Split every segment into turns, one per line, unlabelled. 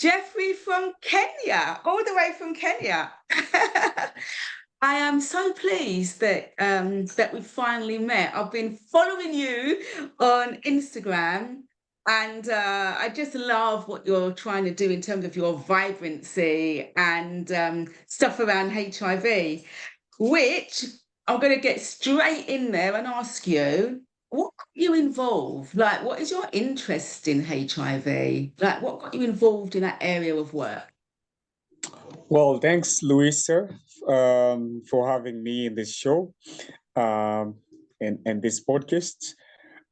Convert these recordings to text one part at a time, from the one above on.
Geoffrey from Kenya, all the way from Kenya. I am so pleased that we finally met. I've been following you on Instagram, and I just love what you're trying to do in terms of your vibrancy and stuff around HIV, which I'm going to get straight in there and ask you, what got you involved? Like, what is your interest in HIV? Like, what got you involved in that area of work?
Well, thanks, Louisa, for having me in this show um, and this podcast.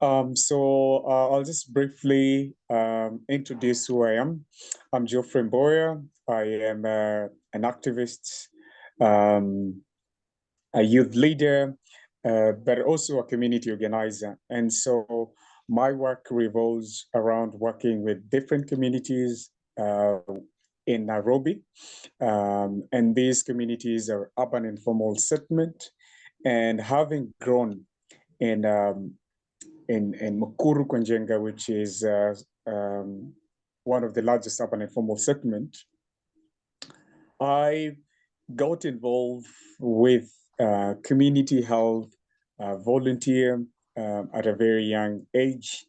I'll just briefly introduce who I am. I'm Geoffrey Mboya. I am an activist, um, a youth leader, but also a community organizer. And so my work revolves around working with different communities in Nairobi. And these communities are urban informal settlement. And having grown in Mukuru Kwenjenga, which is one of the largest urban informal settlement, I got involved with community health, volunteer at a very young age,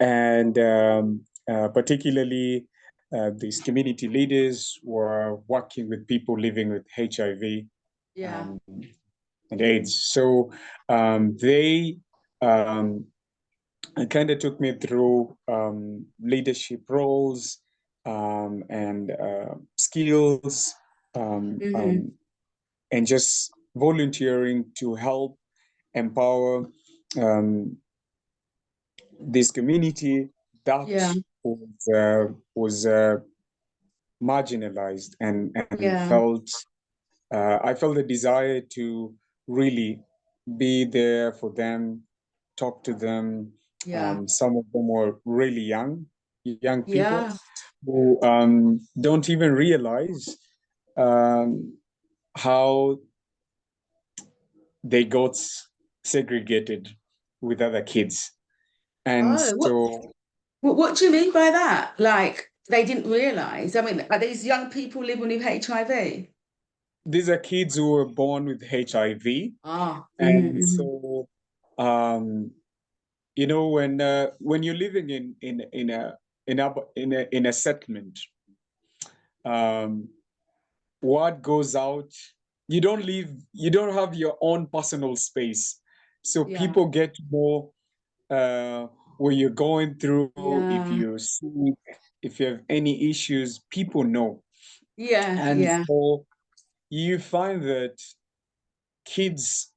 and particularly these community leaders were working with people living with HIV
Yeah.
And AIDS. So they kind of took me through leadership roles and skills
Mm-hmm.
and just volunteering to help empower this community that
Yeah.
was marginalized and
Yeah.
felt I felt a desire to really be there for them, talk to them.
Yeah.
Some of them were really young people
Yeah.
who don't even realize um, how they got segregated with other kids. And
Oh,
so
what do you mean by that? Like they didn't realize? I mean, are these young people living with HIV?
these are kids who were born with HIV.
Ah.
And
Mm-hmm.
so, when you're living in a settlement, um, what goes out, you don't have your own personal space. So
Yeah.
people get to know what you're going through, if
Yeah.
you're sick, if you have any issues, people know.
Yeah.
And
Yeah.
so you find that kids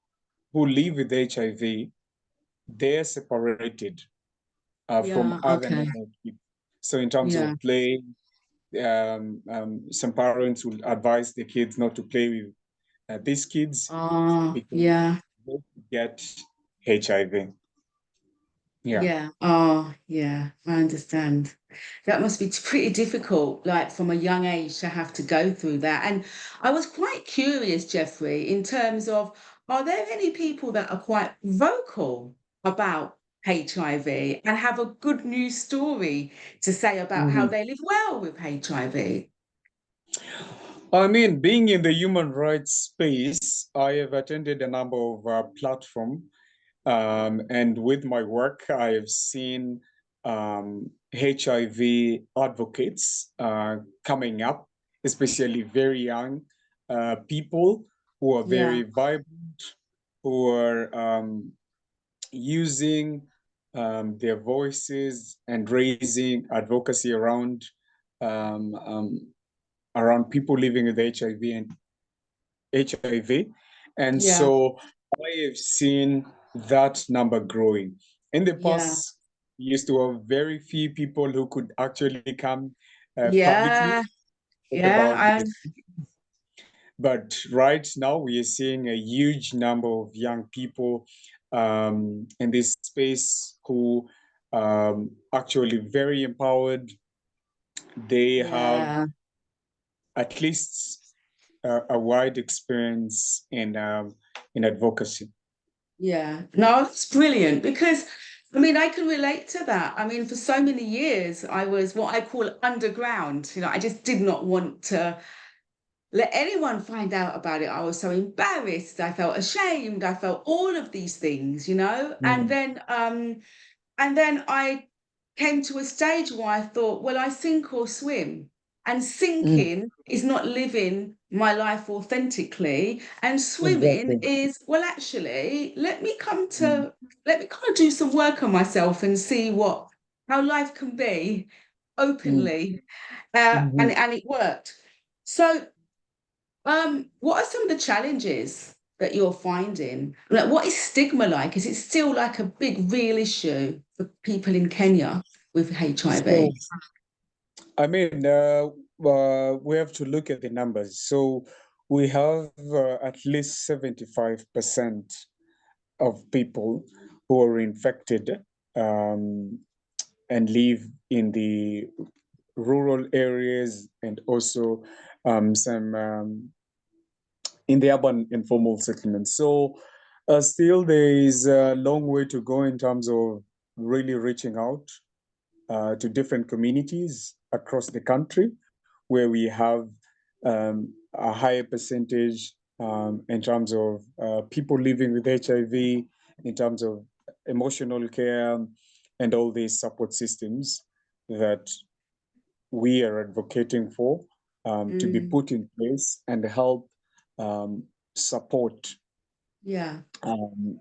who live with HIV, they're separated from
Yeah.
other
Okay.
normal kids. So in terms
Yeah.
of play, some parents will advise the kids not to play with these kids
Oh,
because
yeah.
they get HIV. Yeah.
Yeah. Oh, yeah. I understand. That must be pretty difficult, like from a young age to have to go through that. And I was quite curious, Geoffrey, in terms of are there any people that are quite vocal about HIV and have a good news story to say about how
Mhm.
they live well with HIV?
I mean, being in the human rights space, I have attended a number of platforms. And with my work, I have seen HIV advocates coming up, especially very young people who are
Yeah.
very vibrant, who are using their voices and raising advocacy um, um, around people living with HIV and HIV. And
Yeah.
so I have seen that number growing. In the
Yeah.
past, we used to have very few people who could actually come publicly
Yeah.
talk
Yeah.
about this. But right now, we are seeing a huge number of young people in this space who actually very empowered. They have
Yeah.
at least a wide experience in advocacy.
Yeah, no, it's brilliant because I mean, I can relate to that. I mean, for so many years, I was what I call underground. I just did not want to let anyone find out about it. I was so embarrassed. I felt ashamed. I felt all of these things.
Mm,
And then I came to a stage where I thought, well, I sink or swim. And
mm,
sinking is not living my life authentically. And swimming
exactly.
is, well, actually,
Mm,
let me kind of do some work on myself and see how life can be
mm,
openly.
mhm.
And it worked. So what are some of the challenges that you're finding? Like, what is stigma like? Is it still like a big, real issue for people in Kenya with HIV?
So, I mean, we have to look at the numbers. So we have at least 75% of people who are infected um, and live in the rural areas and also some in the urban informal settlements. So still there is a long way to go in terms of really reaching out to different communities across the country where we have a higher percentage in terms of people living with HIV, in terms of emotional care, and all these support systems that we are advocating for to be
Mm,
put in place and help um, support
yeah.
um,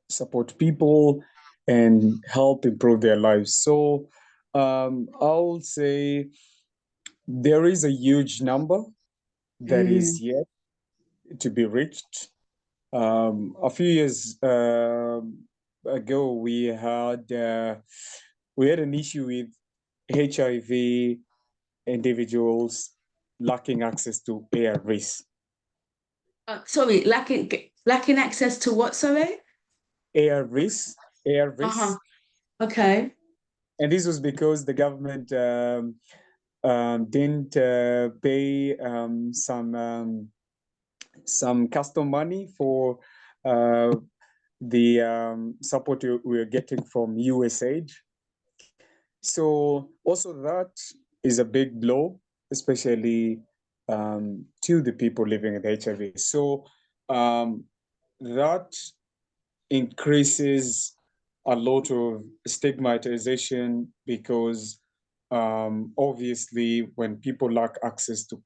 support people and help improve their lives. So I'll say there is a huge number that is
Mm.
yet to be reached. A few years ago, we had an issue with HIV individuals lacking access to ARVs.
Sorry, lacking access to what, sorry?
ARVs,
Uh-huh.
ARVs,
Okay.
and this was because the government didn't pay some custom money for uh, the support we are getting from USAID. So also that is a big blow, especially to the people living with HIV. So that increases a lot of stigmatization because obviously when people lack access to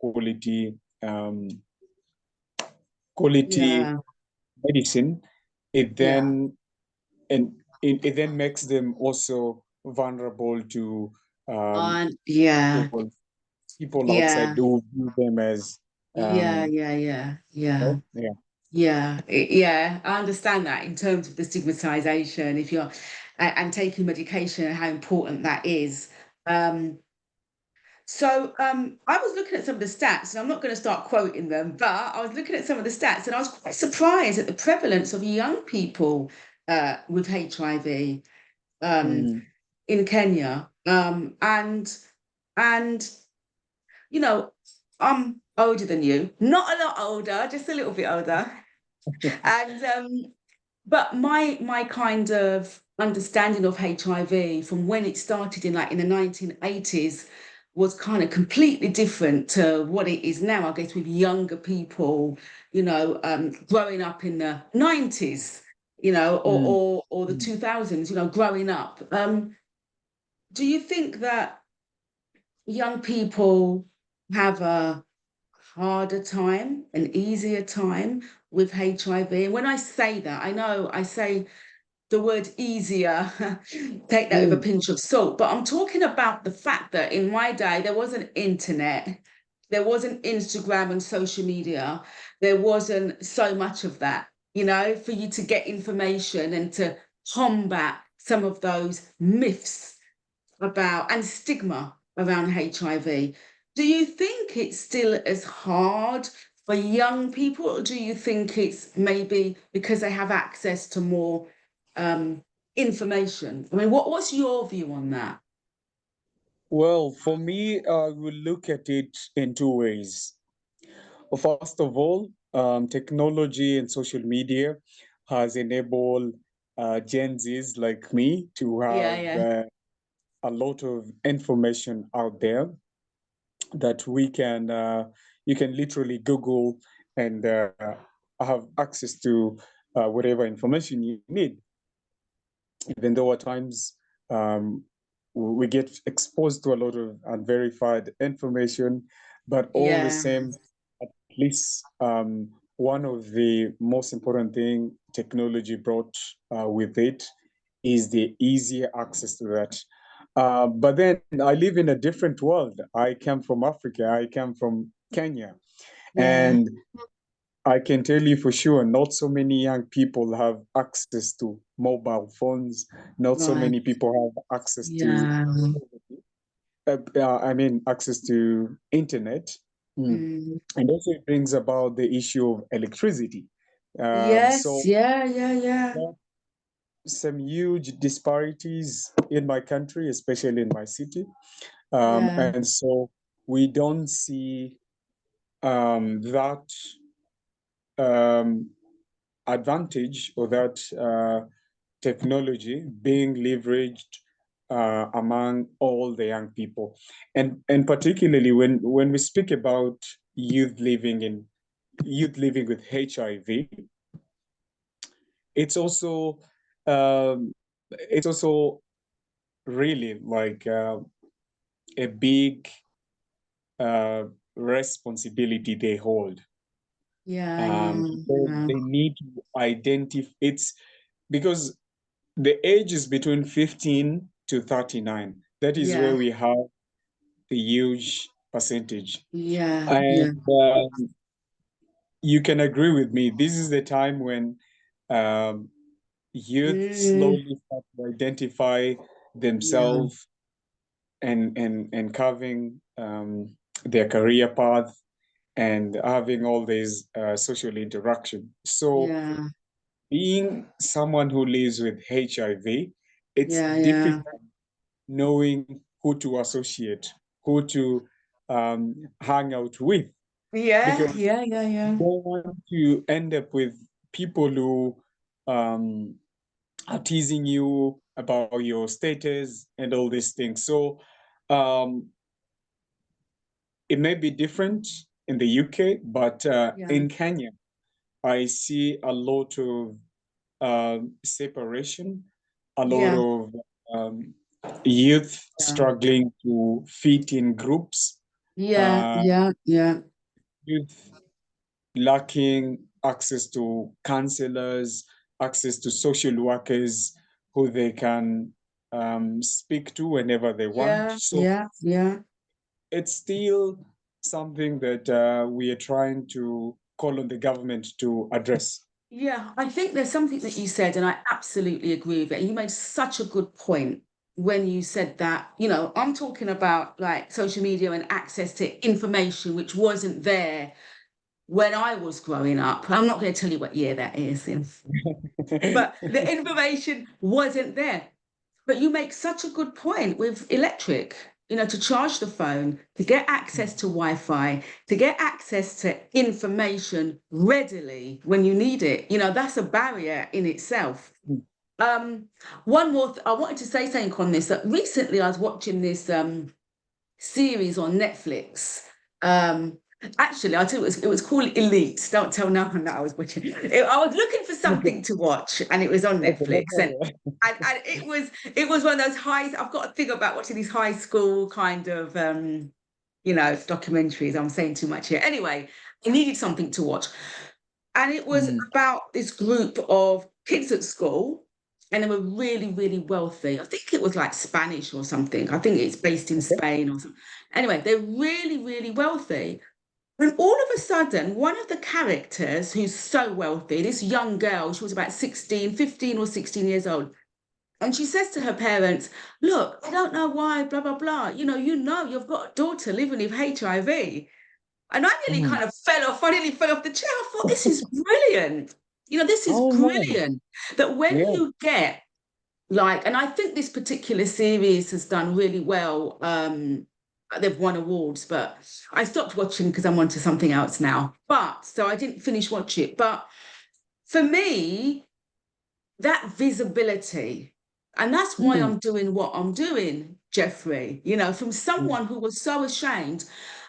um, quality
Yeah.
medicine, it
Yeah.
then and it then makes them also vulnerable to
Yeah.
people people outside
Yeah.
who view them as
Yeah.
um,
Yeah. Yeah. Yeah.
yeah.
Yeah, yeah, I understand that in terms of the stigmatization, if you're and taking medication and how important that is. Um, I was looking at some of the stats, and I'm not going to start quoting them, but I was looking at some of the stats, and I was quite surprised at the prevalence of young people with HIV um,
Mm.
in Kenya. And you know, I'm older than you, not a lot older, just a little bit older. And but my kind of understanding of HIV from when it started in the 1980s was kind of completely different to what it is now, I guess, with younger people, growing up in the 90s,
Mm.
or the 2000s, growing up. Do you think that young people have a harder time, an easier time with HIV? And when I say that, I know I say the word easier, take that with a
Mm.
pinch of salt. But I'm talking about the fact that in my day, there wasn't internet, there wasn't Instagram and social media, there wasn't so much of that, for you to get information and to combat some of those myths about and stigma around HIV. Do you think it's still as hard for young people, or do you think it's maybe because they have access to more information? I mean, what's your view on that?
Well, for me, I will look at it in two ways. First of all, technology and social media has enabled Gen Zs like me to have a lot of information out there that we can you can literally Google and have access to whatever information you need. Even though at times we get exposed to a lot of unverified information, but all the same, at least one of the most important thing technology brought with it is the easier access to that. But then I live in a different world. I come from Africa. I come from Kenya. And I can tell you for sure, not so many young people have access to mobile phones. Not so many people have access to, access to internet. And also it brings about the issue of electricity. So some huge disparities in my country, especially in my city. And so we don't see that advantage or that technology being leveraged among all the young people. And particularly when we speak about youth living with HIV, it's also really like a big responsibility they hold. Because they need to identify it's because the age is between 15 to 39. That is where we have the huge percentage. And you can agree with me. This is the time when youth slowly start to identify themselves and carving their career path and having all these social interaction. So being someone who lives with HIV, it's difficult knowing who to associate, who to hang out with. Because you don't want to end up with people who are teasing you about your status and all these things. So it may be different in the UK, but in Kenya, I see a lot of separation, a lot of youth struggling to fit in groups, youth lacking access to counselors, access to social workers who they can speak to whenever they want. So it's still something that we are trying to call on the government to address.
Yeah, I think there's something that you said, and I absolutely agree with it. You made such a good point when you said that, I'm talking about like social media and access to information which wasn't there when I was growing up. I'm not going to tell you what year that is, but the information wasn't there. But you make such a good point with electric, to charge the phone, to get access to Wi-Fi, to get access to information readily when you need it. That's a barrier in itself. One more, I wanted to say something on this, that recently I was watching this series on Netflix. Actually, I'll tell you, it was called Elite. Don't tell no one that I was watching it. I was looking for something to watch, and it was on Netflix. And it was one of those high. I've got a thing about watching these high school kind of documentaries. I'm saying too much here. Anyway, I needed something to watch, and it was about this group of kids at school, and they were really, really wealthy. I think it was like Spanish or something. I think it's based in Spain or something. Anyway, they're really, really wealthy. And all of a sudden, one of the characters who's so wealthy, this young girl, she was about 16, 15 or 16 years old. And she says to her parents, look, I don't know why, blah, blah, blah. You've got a daughter living with HIV. And I nearly kind of fell off. I nearly fell off the chair. I thought, this is brilliant. This is brilliant. That when you get and I think this particular series has done really well. They've won awards, but I stopped watching because I'm onto something else now. So I didn't finish watching it. But for me, that visibility. And that's why I'm doing what I'm doing, Geoffrey, you know, from someone who was so ashamed.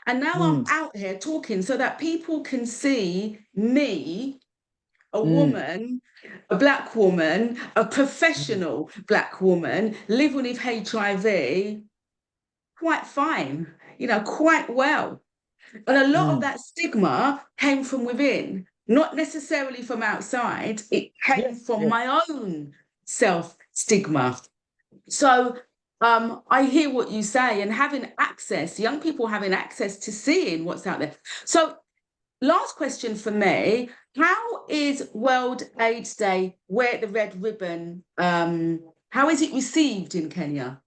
And now I'm out here talking so that people can see me, a woman, a Black woman, a professional Black woman living with HIV quite fine, you know, quite well. And a lot of that stigma came from within, not necessarily from outside. It came from
Yeah.
my own self stigma. So I hear what you say, and having access, young people having access to seeing what's out there. So, last question for me: how is World AIDS Day? Wear the red ribbon. How is it received in Kenya?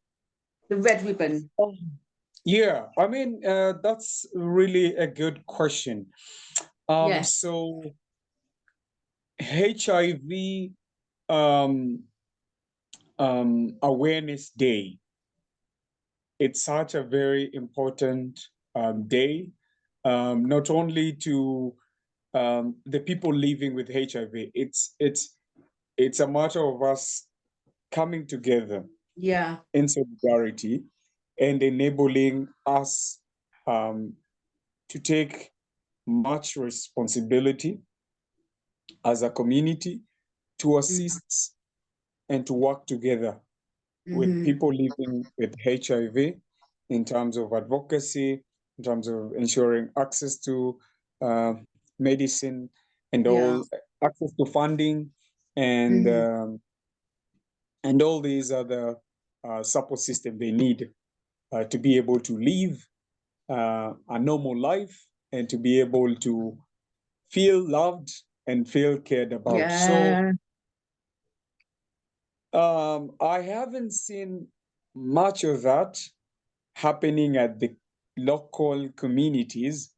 The red ribbon.
Yeah, I mean, that's really a good question.
Yes.
So HIV um, Awareness Day, it's such a very important day, not only to the people living with HIV. It's a matter of us coming together
Yeah.
in solidarity and enabling us to take much responsibility as a community to assist and to work together with
Mm-hmm.
people living with HIV in terms of advocacy, in terms of ensuring access to uh, medicine and
Yeah.
all access to funding
Mm-hmm.
and all these other support system they need to be able to live a normal life and to be able to feel loved and feel cared about. So
Yeah.
I haven't seen much of that happening at the local communities.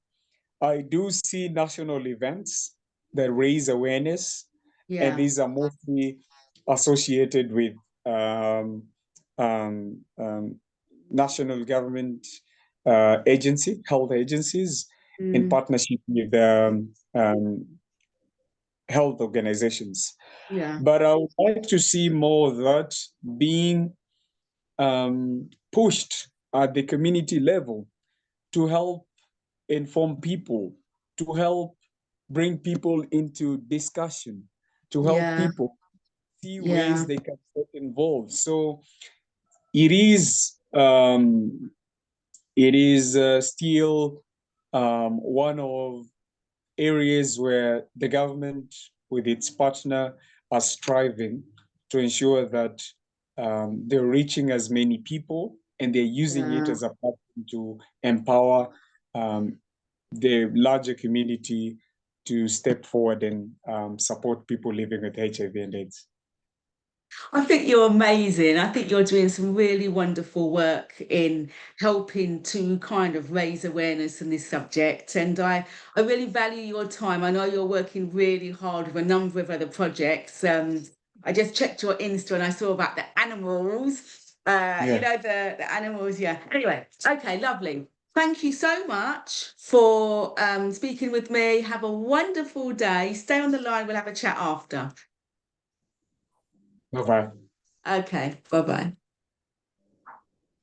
I do see national events that raise awareness, and
Yeah.
these are mostly associated with um, um, um, national government health agencies, in
Mm.
partnership with health organizations.
Yeah.
But I would like to see more of that being pushed at the community level to help inform people, to help bring people into discussion, to help
Yeah.
people see ways
Yeah.
they can get involved. So it is still one of areas where the government, with its partner, are striving to ensure that they're reaching as many people and they're using it
Yeah.
as a platform to empower um, the larger community to step forward and support people living with HIV and AIDS.
I think you're amazing. I think you're doing some really wonderful work in helping to kind of raise awareness on this subject. And I really value your time. I know you're working really hard with a number of other projects. I just checked your Insta and I saw about the animals. You
Yeah.
know, the animals, yeah. Anyway, okay, lovely. Thank you so much for speaking with me. Have a wonderful day. Stay on the line. We'll have a chat after.
Bye bye.
Okay, bye bye.